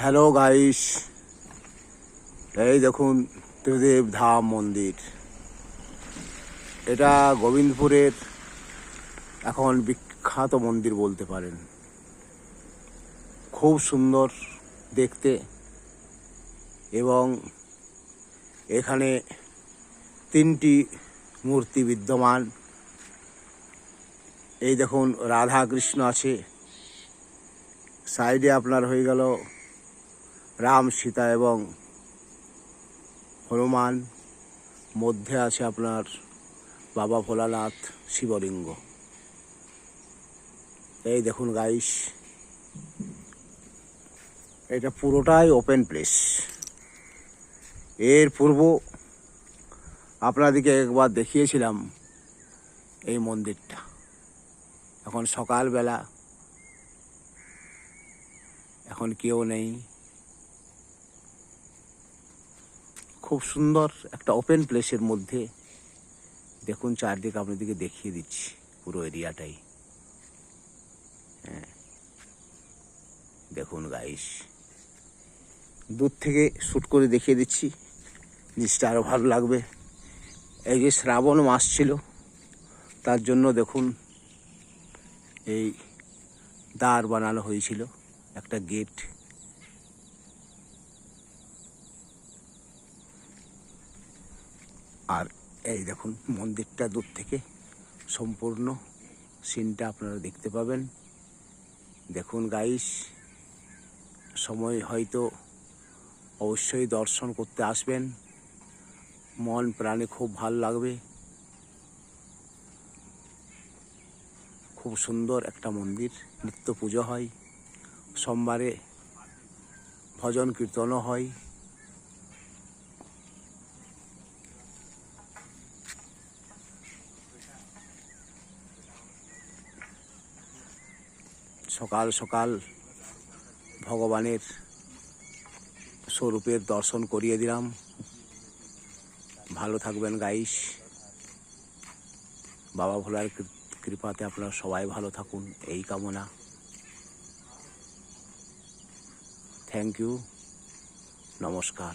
Hello guys, এই দেখুন ত্রিদেব ধাম মন্দির। এটা গোবিন্দপুরের এখন বিখ্যাত মন্দির বলতে পারেন। খুব সুন্দর দেখতে এবং এখানে 3টি মূর্তি বিদ্যমান। এই দেখুন রাধা কৃষ্ণ আছে, সাইডে আপনার হয়ে গেল রাম সীতা এবং হনুমান, মধ্যে আছে আপনার বাবা ভোলানাথ শিবলিঙ্গ। এই দেখুন গাইস, এটা পুরোটাই ওপেন প্লেস। এর পূর্ব আপনাদেরকে একবার দেখিয়েছিলাম এই মন্দিরটা। এখন সকালবেলা, এখন কেউ নেই। খুব সুন্দর একটা ওপেন প্লেসের মধ্যে দেখুন চারদিকে আপনাদেরকে দেখিয়ে দিচ্ছি পুরো এরিয়াটাই। হ্যাঁ দেখুন গাইস, দূর থেকে শ্যুট করে দেখিয়ে দিচ্ছি, জিনিসটা আরও ভালো লাগবে। এই যে শ্রাবণ মাস ছিল, তার জন্য দেখুন এই দ্বার বানানো হয়েছিল, একটা গেট। আর এই দেখুন মন্দিরটা দূর থেকে সম্পূর্ণ সিনটা আপনারা দেখতে পাবেন। দেখুন গাইস, সময় হয়তো অবশ্যই দর্শন করতে আসবেন, মন প্রাণে খুব ভালো লাগবে। খুব সুন্দর একটা মন্দির, নিত্য পুজো হয়, সোমবারে ভজন কীর্তনও হয়। সকাল সকাল ভগবানের স্বরূপের দর্শন করিয়ে দিলাম। ভালো থাকবেন গাইস, বাবা ভোলার কৃপাতে আপনারা সবাই ভালো থাকুন, এই কামনা। থ্যাংক ইউ, নমস্কার।